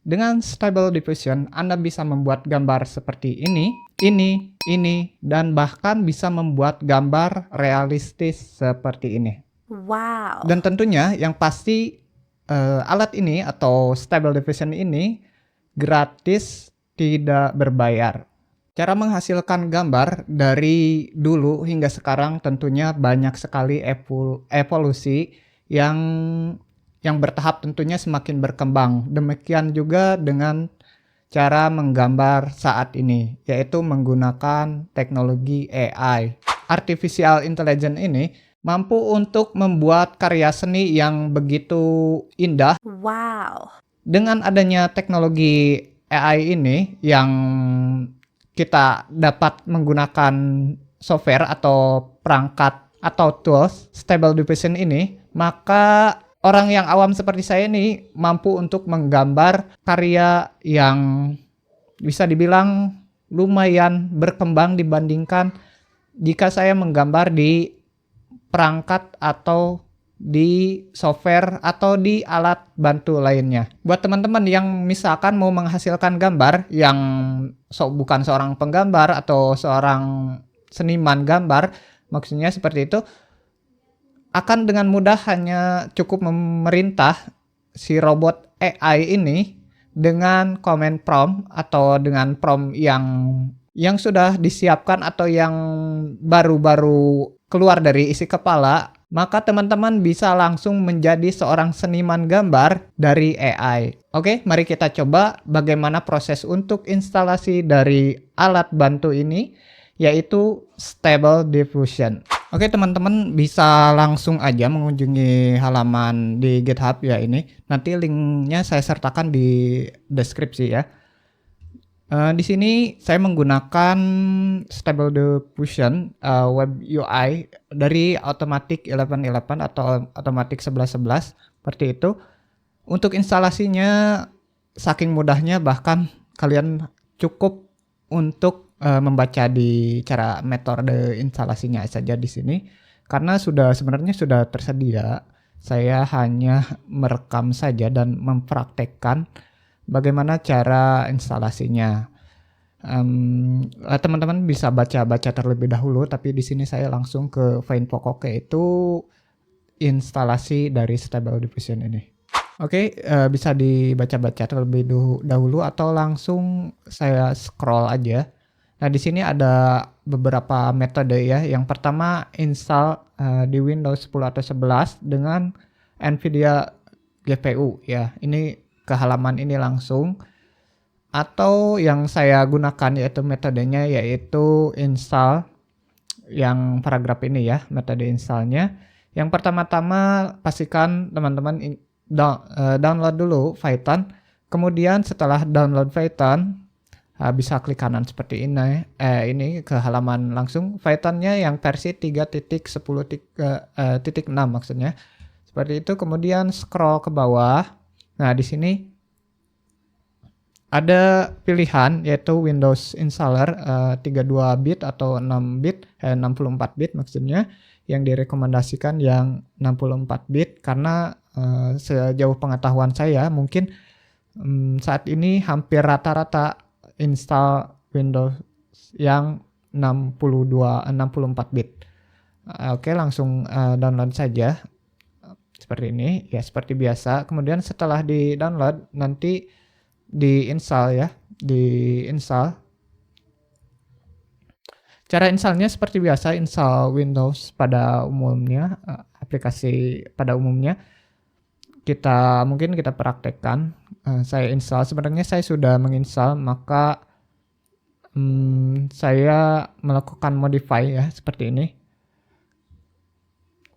Dengan Stable Diffusion, Anda bisa membuat gambar seperti ini, dan bahkan bisa membuat gambar realistis seperti ini. Wow. Dan tentunya yang pasti alat ini atau Stable Diffusion ini gratis, tidak berbayar. Cara menghasilkan gambar dari dulu hingga sekarang tentunya banyak sekali evolusi yang bertahap, tentunya semakin berkembang. Demikian juga dengan cara menggambar saat ini, yaitu menggunakan teknologi AI. Artificial Intelligence ini mampu untuk membuat karya seni yang begitu indah. Wow. Dengan adanya teknologi AI ini yang kita dapat menggunakan software atau perangkat atau tools Stable Diffusion ini, maka orang yang awam seperti saya ini mampu untuk menggambar karya yang bisa dibilang lumayan berkembang dibandingkan jika saya menggambar di perangkat atau di software atau di alat bantu lainnya. Buat teman-teman yang misalkan mau menghasilkan gambar yang bukan seorang penggambar atau seorang seniman gambar, maksudnya seperti itu, akan dengan mudah hanya cukup memerintah si robot AI ini dengan command prompt atau dengan prompt yang sudah disiapkan atau yang baru-baru keluar dari isi kepala, maka teman-teman bisa langsung menjadi seorang seniman gambar dari AI. Oke, mari kita coba bagaimana proses untuk instalasi dari alat bantu ini, yaitu Stable Diffusion. Oke, teman-teman bisa langsung aja mengunjungi halaman di GitHub ya ini. Nanti linknya saya sertakan di deskripsi ya. Di sini saya menggunakan Stable Diffusion web UI dari Automatic 1111 atau Automatic 1111 seperti itu. Untuk instalasinya saking mudahnya, bahkan kalian cukup untuk membaca di cara metode instalasinya saja di sini, karena sebenarnya sudah tersedia. Saya hanya merekam saja dan mempraktekkan bagaimana cara instalasinya. Teman-teman bisa baca-baca terlebih dahulu, tapi di sini saya langsung ke poin pokok, yaitu instalasi dari Stable Diffusion ini. Oke, bisa dibaca-baca terlebih dahulu atau langsung saya scroll aja. Nah, di sini ada beberapa metode ya. Yang pertama, install di Windows 10 atau 11 dengan NVIDIA GPU ya. Ini ke halaman ini langsung. Atau yang saya gunakan yaitu metodenya yaitu install yang paragraf ini ya, metode installnya. Yang pertama-tama pastikan teman-teman download dulu Python. Kemudian setelah download Python, bisa klik kanan seperti ini. Ini ke halaman langsung Pythonnya yang versi 3.10.6 maksudnya. Seperti itu. Kemudian scroll ke bawah. Nah, di sini ada pilihan yaitu Windows Installer 32 bit atau 6 bit, 64 bit maksudnya. Yang direkomendasikan yang 64 bit karena sejauh pengetahuan saya mungkin saat ini hampir rata-rata install Windows yang 64 bit. Oke, langsung download saja seperti ini ya, seperti biasa. Kemudian setelah di download nanti di install ya, di install. Cara installnya seperti biasa, install Windows pada umumnya, aplikasi pada umumnya. Mungkin kita praktekkan. Saya install, sebenarnya saya sudah menginstal, maka saya melakukan modify ya seperti ini.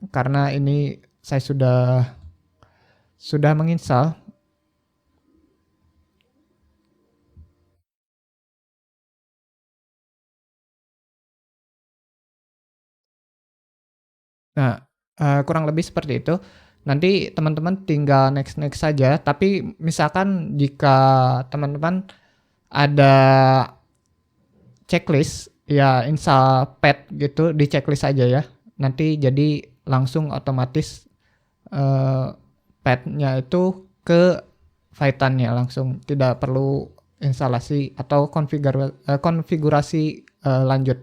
Karena ini saya sudah menginstal. Nah, kurang lebih seperti itu. Nanti teman-teman tinggal next saja. Tapi misalkan jika teman-teman ada checklist ya, install pad gitu, di checklist aja ya. Nanti jadi langsung otomatis padnya itu ke Python-nya langsung, tidak perlu instalasi atau konfigurasi lanjut.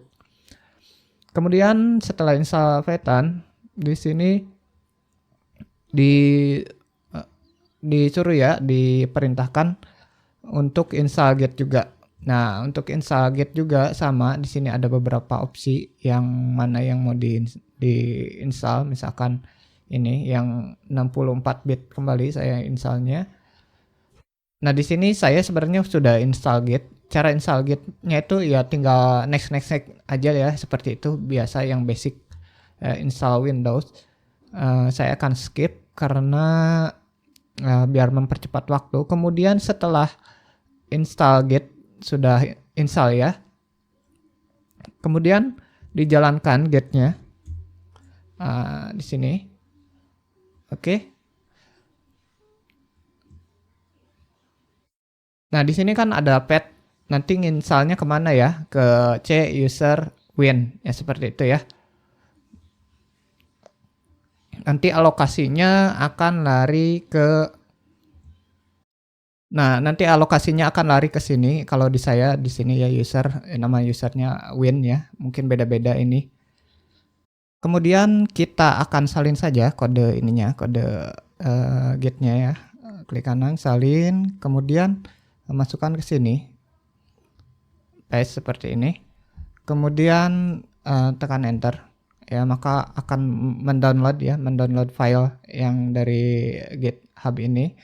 Kemudian setelah install Python, di sini disuruh ya, diperintahkan untuk install Git juga. Nah, untuk install Git juga sama, di sini ada beberapa opsi yang mana yang mau diinstal. Misalkan ini yang 64 bit kembali saya installnya. Nah, di sini saya sebenarnya sudah install Git. Cara install Git-nya itu ya tinggal next aja ya, seperti itu biasa yang basic install Windows. Saya akan skip karena biar mempercepat waktu. Kemudian setelah install Git sudah install ya, kemudian dijalankan Git-nya di sini. Oke. Nah, di sini kan ada path. Nanti installnya kemana ya? Ke C user win ya, seperti itu ya. Nanti alokasinya akan lari ke sini. Kalau di saya di sini ya user, nama usernya win ya. Mungkin beda-beda ini. Kemudian kita akan salin saja kode ininya, kode Git-nya ya. Klik kanan salin, kemudian masukkan ke sini. Paste seperti ini. Kemudian tekan enter. Ya, maka akan mendownload file yang dari GitHub ini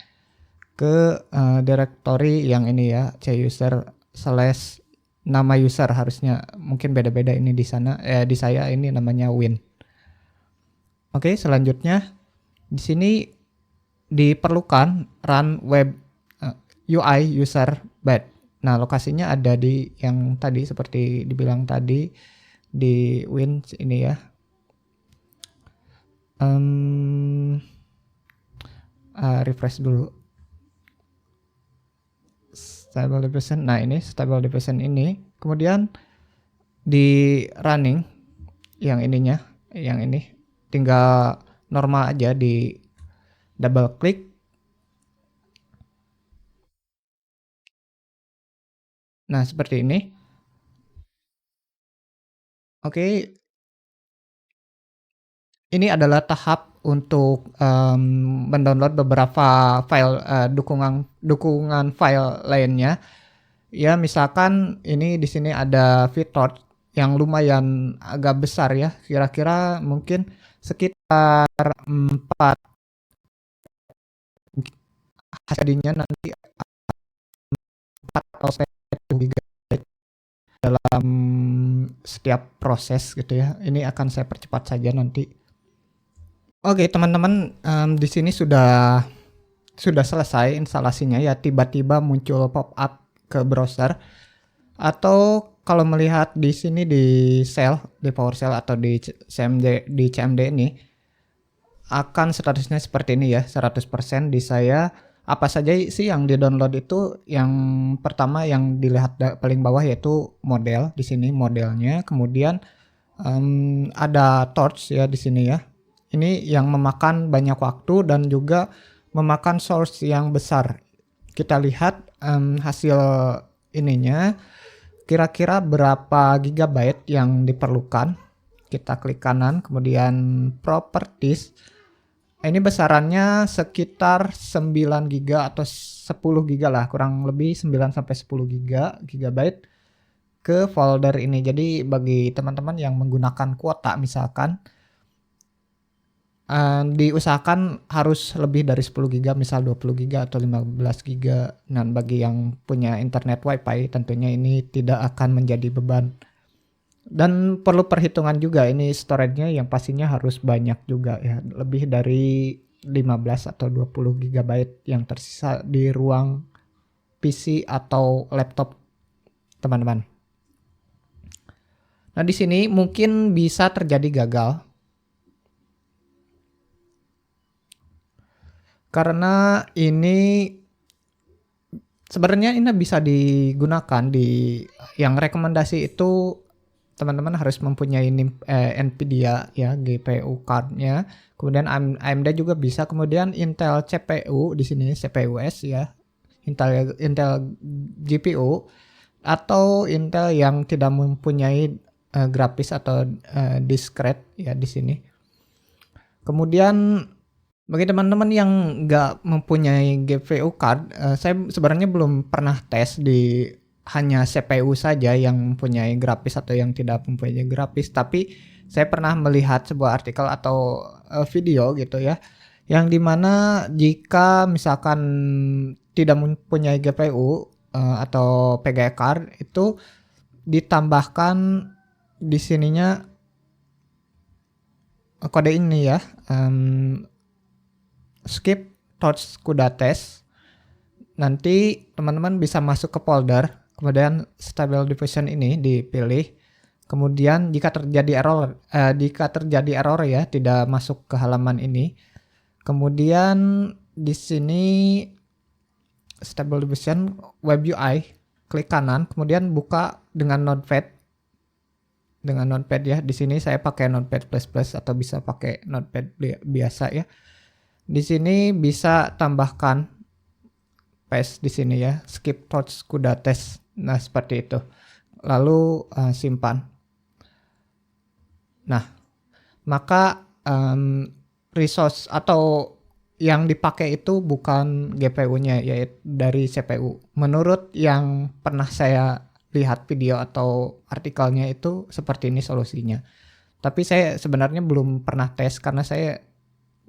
ke directory yang ini ya, cuser / nama user, harusnya mungkin beda-beda ini di sana. Di saya ini namanya win. Oke, selanjutnya di sini diperlukan run web UI user bed. Nah, lokasinya ada di yang tadi seperti dibilang tadi di win ini ya. Refresh dulu. Stable Diffusion. Nah, ini Stable Diffusion ini. Kemudian di running yang ininya, yang ini tinggal normal aja, di double klik. Nah, seperti ini. Oke. Ini adalah tahap untuk mendownload beberapa file dukungan file lainnya. Ya, misalkan ini di sini ada VTorch yang lumayan agak besar ya. Kira-kira mungkin sekitar 4 hasilnya nanti 4 atau 1 GB dalam setiap proses gitu ya. Ini akan saya percepat saja nanti. Oke, teman-teman, di sini sudah selesai instalasinya ya. Tiba-tiba muncul pop-up ke browser, atau kalau melihat di sini di PowerShell atau di CMD ini akan statusnya seperti ini ya, 100% di saya. Apa saja sih yang di-download itu? Yang pertama yang dilihat paling bawah yaitu model. Di sini modelnya, kemudian ada torch ya di sini ya. Ini yang memakan banyak waktu dan juga memakan source yang besar. Kita lihat hasil ininya, kira-kira berapa gigabyte yang diperlukan. Kita klik kanan, kemudian properties. Ini besarannya sekitar 9 giga atau 10 giga lah, kurang lebih 9 sampai 10 gigabyte ke folder ini. Jadi bagi teman-teman yang menggunakan kuota misalkan, diusahakan harus lebih dari 10 giga, misal 20 giga atau 15 giga. Nah, bagi yang punya internet wifi tentunya ini tidak akan menjadi beban. Dan perlu perhitungan juga, ini storage-nya yang pastinya harus banyak juga ya, lebih dari 15 atau 20 gigabyte yang tersisa di ruang PC atau laptop teman-teman. Nah, di sini mungkin bisa terjadi gagal. Karena ini sebenarnya ini bisa digunakan di yang rekomendasi itu teman-teman harus mempunyai Nvidia ya, GPU card-nya. Kemudian AMD juga bisa, kemudian Intel CPU di sini, CPUS ya. Intel GPU atau Intel yang tidak mempunyai grafis atau discrete ya di sini. Kemudian bagi teman-teman yang nggak mempunyai GPU card, saya sebenarnya belum pernah tes di hanya CPU saja yang mempunyai grafis atau yang tidak mempunyai grafis, tapi saya pernah melihat sebuah artikel atau video gitu ya, yang dimana jika misalkan tidak mempunyai GPU atau PGA card itu ditambahkan di sininya kode ini ya, skip torch CUDA test. Nanti teman-teman bisa masuk ke folder, kemudian stable diffusion ini dipilih. Kemudian jika terjadi error ya, tidak masuk ke halaman ini. Kemudian di sini stable diffusion web UI, klik kanan, kemudian buka dengan Notepad. Dengan Notepad ya. Di sini saya pakai Notepad++ atau bisa pakai Notepad biasa ya. Di sini bisa tambahkan paste di sini ya, skip torch CUDA test. Nah, seperti itu. Lalu simpan. Nah, maka resource atau yang dipakai itu bukan GPU-nya, yaitu dari CPU. Menurut yang pernah saya lihat video atau artikelnya itu seperti ini solusinya. Tapi saya sebenarnya belum pernah tes karena saya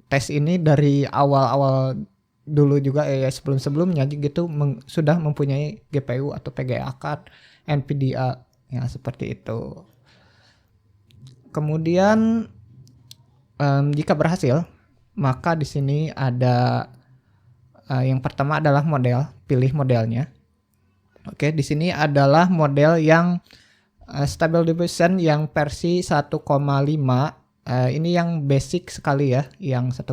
tes ini dari awal-awal dulu juga ya sebelum-sebelumnya gitu sudah mempunyai GPU atau PGA card NVIDIA ya seperti itu. Kemudian jika berhasil maka di sini ada yang pertama adalah model, pilih modelnya. Oke, di sini adalah model yang stable diffusion yang versi 1,5. Ini yang basic sekali ya, yang 1,5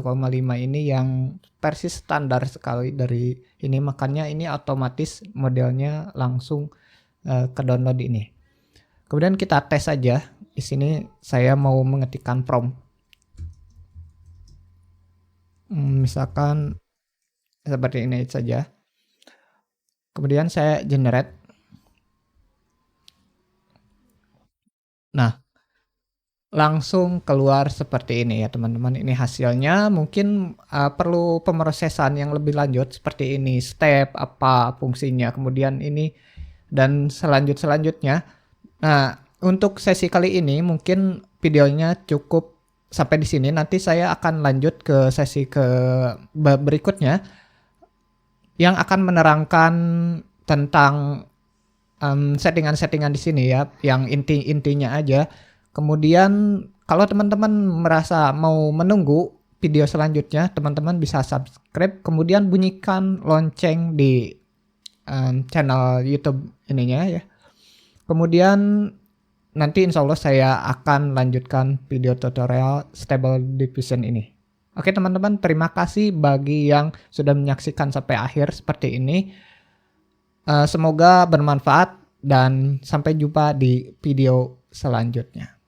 ini yang versi standar sekali dari ini, makanya ini otomatis modelnya langsung ke download ini. Kemudian kita tes saja. Di sini saya mau mengetikkan prompt. Misalkan seperti ini saja. Kemudian saya generate. Nah, langsung keluar seperti ini ya teman-teman. Ini hasilnya mungkin perlu pemrosesan yang lebih lanjut seperti ini, step apa fungsinya, kemudian ini dan selanjutnya. Nah, untuk sesi kali ini mungkin videonya cukup sampai di sini. Nanti saya akan lanjut ke sesi berikutnya yang akan menerangkan tentang settingan-settingan di sini ya, yang intinya aja. Kemudian kalau teman-teman merasa mau menunggu video selanjutnya, teman-teman bisa subscribe, kemudian bunyikan lonceng di channel YouTube ininya ya. Kemudian nanti insya Allah saya akan lanjutkan video tutorial stable diffusion ini. Oke teman-teman, terima kasih bagi yang sudah menyaksikan sampai akhir seperti ini. Semoga bermanfaat dan sampai jumpa di video selanjutnya.